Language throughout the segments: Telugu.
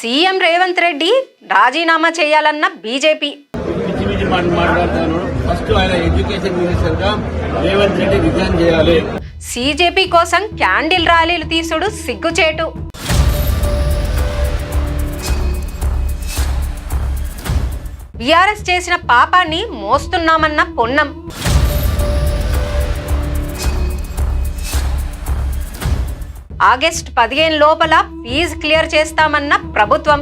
సీఎం రేవంత్ రెడ్డి రాజీనామా చేయాలన్న బీజేపీ. సీజేపీ కోసం క్యాండిల్ ర్యాలీలు తీసుడు సిగ్గుచేటు. బీఆర్ఎస్ చేసిన పాపాన్ని మోస్తున్నామన్న పొన్నం. ఆగస్టు 15 లోపల ఫీజు క్లియర్ చేస్తామన్న ప్రభుత్వం.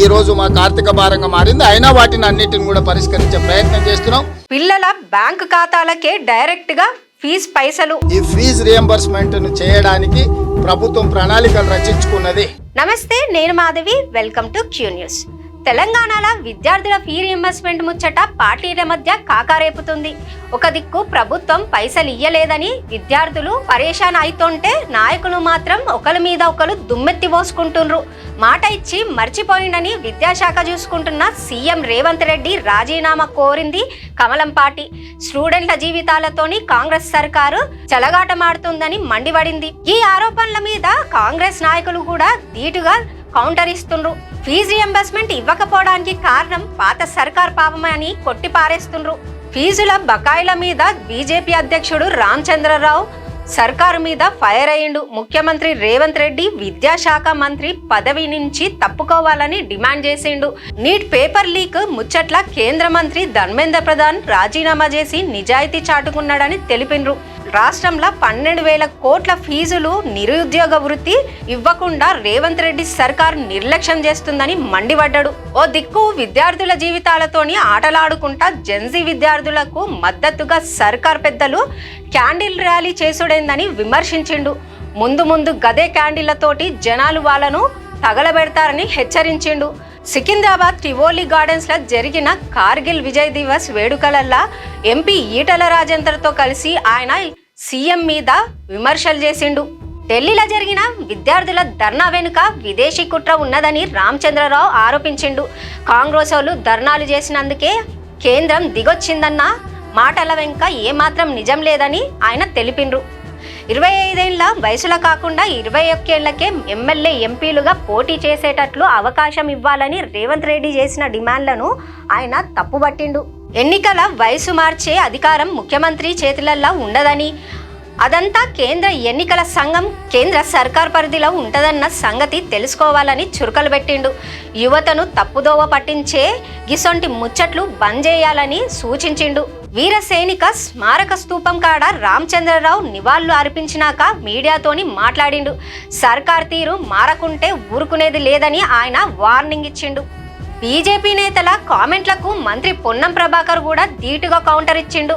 ఈ రోజు మా ఆర్థిక భారంగా మారింది, అయినా వాటిని అన్నిటిని కూడా పరిష్కరించే ప్రయత్నం చేస్తున్నాం. పిల్లల బ్యాంకు ఖాతాలకే డైరెక్ట్ గా ఫీజు పైసలు. ఈ ఫీజు రియంబర్స్మెంట్ ను చేయడానికి ప్రభుత్వం ప్రణాళికలు రచించుకున్నది. నమస్తే, నేను Madhavi. Welcome to Q news. తెలంగాణలో విద్యార్థుల ఫీ రియంబర్స్మెంట్ ముచ్చట పార్టీల మధ్య కాకారేపుతుంది. ఒక దిక్కు ప్రభుత్వం పైసలు ఇయ్యలేదని విద్యార్థులు పరేషాన్ అవుతుంటే, నాయకులు మాత్రం ఒకరి మీద ఒకరు దుమ్మెత్తి పోసుకుంటున్నారు. మాట ఇచ్చి మర్చిపోయిందని విద్యాశాఖ చూసుకుంటున్న సీఎం రేవంత్ రెడ్డి రాజీనామా కోరింది కమలం పార్టీ. స్టూడెంట్ల జీవితాలతోని కాంగ్రెస్ సర్కారు చెలగాటమాడుతుందని మండిపడింది. ఈ ఆరోపణల మీద కాంగ్రెస్ నాయకులు కూడా ధీటుగా కౌంటర్ ఇస్తుండ్రు. ఫీజు రియంబర్స్మెంట్ ఇవ్వకపోవడానికి కారణం పాత సర్కార్ పాపమే అని కొట్టిపారేస్తుండ్రు. ఫీజుల బకాయిల మీద బీజేపీ అధ్యక్షుడు రామచంద్రరావు సర్కారు మీద ఫైర్ అయ్యిండు. ముఖ్యమంత్రి రేవంత్ రెడ్డి విద్యాశాఖ మంత్రి పదవి నుంచి తప్పుకోవాలని డిమాండ్ చేసిండు. నీట్ పేపర్ లీక్ ముచ్చట్ల కేంద్ర మంత్రి ధర్మేంద్ర ప్రధాన్ రాజీనామా చేసి నిజాయితీ చాటుకున్నాడని తెలిపిండ్రు. రాష్ట్రంలో 12,000 కోట్ల ఫీజులు నిరుద్యోగ వృత్తి ఇవ్వకుండా రేవంత్ రెడ్డి సర్కార్ నిర్లక్ష్యం చేస్తుందని మండిపడ్డాడు. ఓ దిక్కు విద్యార్థుల జీవితాలతోని ఆటలాడుకుంటా జెన్జీ విద్యార్థులకు మద్దతుగా సర్కార్ పెద్దలు క్యాండిల్ ర్యాలీ చేసుడేందని విమర్శించిండు. ముందు గదే క్యాండిళ్లతోటి జనాలు వాళ్ళను తగలబెడతారని హెచ్చరించిండు. సికింద్రాబాద్ టివోలీ గార్డెన్స్ లో జరిగిన కార్గిల్ విజయ్ దివస్ వేడుకలల్లా ఎంపీ ఈటల రాజేందర్తో కలిసి ఆయన సీఎం మీద విమర్శలు చేసిండు. ఢిల్లీలో జరిగిన విద్యార్థుల ధర్నా వెనుక విదేశీ కుట్ర ఉన్నదని రామచంద్రరావు ఆరోపించిండు. కాంగ్రెస్ వాళ్ళు ధర్నాలు చేసినందుకే కేంద్రం దిగొచ్చిందన్న మాటల వెనుక ఏమాత్రం నిజం లేదని ఆయన తెలిపిండ్రు. 25 ఏళ్ల వయసులో కాకుండా 21 ఏళ్లకే ఎమ్మెల్యే ఎంపీలుగా పోటీ చేసేటట్లు అవకాశం ఇవ్వాలని రేవంత్ రెడ్డి చేసిన డిమాండ్లను ఆయన తప్పుపట్టిండు. ఎన్నికల వయసు మార్చే అధికారం ముఖ్యమంత్రి చేతులల్లో ఉండదని, అదంతా కేంద్ర ఎన్నికల సంఘం కేంద్ర సర్కార్ పరిధిలో ఉంటదన్న సంగతి తెలుసుకోవాలని చురుకలు పెట్టిండు. యువతను తప్పుదోవ పట్టించే గిసొంటి ముచ్చట్లు బంద్ చేయాలని సూచించిండు. వీర సైనిక స్మారక స్తూపం కాడ రామచంద్రరావు నివాళులు అర్పించినాక మీడియాతోని మాట్లాడిండు. సర్కార్ తీరు మారకుంటే ఊరుకునేది లేదని ఆయన వార్నింగ్ ఇచ్చిండు. బీజేపీ నేతల కామెంట్లకు మంత్రి పొన్నం ప్రభాకర్ కూడా ధీటుగా కౌంటర్ ఇచ్చిండు.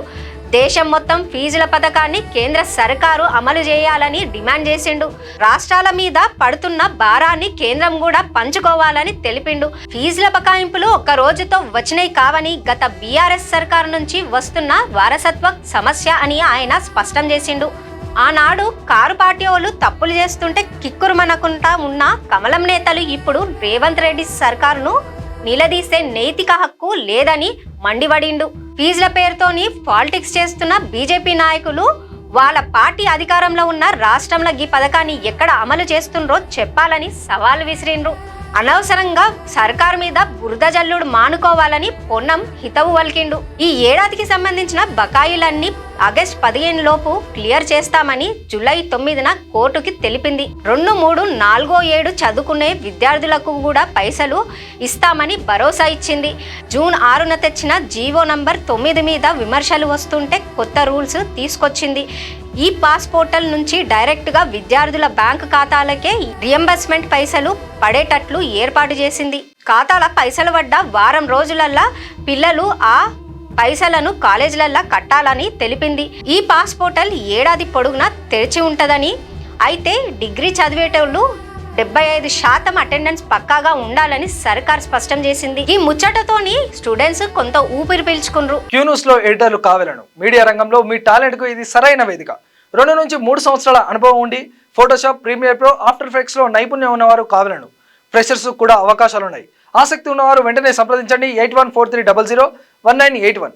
దేశం మొత్తం ఫీజుల పథకాన్ని కేంద్ర సర్కారు అమలు చేయాలని డిమాండ్ చేసిండు. రాష్ట్రాల మీద పడుతున్న భారాన్ని కేంద్రం కూడా పంచుకోవాలని తెలిపిండు. ఫీజుల బకాయింపులు ఒక్క రోజుతో వచ్చినాయి కావని గత బీఆర్ఎస్ సర్కారు నుంచి వస్తున్న వారసత్వ సమస్య అని ఆయన స్పష్టం చేసిండు. ఆనాడు కారు పార్టీ వాళ్ళు తప్పులు చేస్తుంటే కిక్కురుమనకుండా ఉన్న కమలం నేతలు ఇప్పుడు రేవంత్ రెడ్డి సర్కారును నిలదీసే నైతిక హక్కు లేదని మండిపడిండు. ఫీజుల పేరుతోని పాలిటిక్స్ చేస్తున్న బీజేపీ నాయకులు వాళ్ళ పార్టీ అధికారంలో ఉన్న రాష్ట్రంలో ఈ పథకాన్ని ఎక్కడ అమలు చేస్తుండ్రో చెప్పాలని సవాల్ విసిరిండ్రు. అనవసరంగా సర్కారు మీద బురద జల్లుడు మానుకోవాలని పొన్నం హితవు పలికిండు. ఈ ఏడాదికి సంబంధించిన బకాయిలన్నీ ఆగస్టు 15 లోపు క్లియర్ చేస్తామని జూలై 9న కోర్టుకి తెలిపింది. 2, 3, 4, 7 చదువుకునే విద్యార్థులకు కూడా పైసలు ఇస్తామని భరోసా ఇచ్చింది. జూన్ 6న తెచ్చిన జీవో నంబర్ 9 మీద విమర్శలు వస్తుంటే కొత్త రూల్స్ తీసుకొచ్చింది. ఈ పాస్ పోర్టల్ నుంచి డైరెక్ట్గా విద్యార్థుల బ్యాంకు ఖాతాలకే రియంబర్స్మెంట్ పైసలు పడేటట్లు ఏర్పాటు చేసింది. ఖాతాల పైసలు పడ్డ వారం రోజులల్లా పిల్లలు ఆ పైసలను కాలేజీలల్లా కట్టాలని తెలిపింది. ఈ పాస్ పోర్టల్ ఏడాది పొడుగునా తెరిచి ఉంటదని, అయితే డిగ్రీ చదివేటోళ్ళు 75% అటెండెన్స్ పక్కాగా ఉండాలని సర్కార్ స్పష్టం చేసింది. ఈ ముచ్చటతోని స్టూడెంట్స్ కొంత ఊపిరి పీల్చుకున్నారు. క్యూ న్యూస్ లో ఎడిటర్లు కావాలను మీడియా రంగంలో మీ టాలెంట్ కు ఇది సరైన వేదిక. 2 నుంచి 3 సంవత్సరాల అనుభవం ఉండి Photoshop, Premiere Pro, After Effects లో నైపుణ్యం ఉన్నవారు కావాలను. ఫ్రెషర్స్ కూడా అవకాశాలున్నాయి. ఆసక్తి ఉన్నవారు వెంటనే సంప్రదించండి. 8143001981.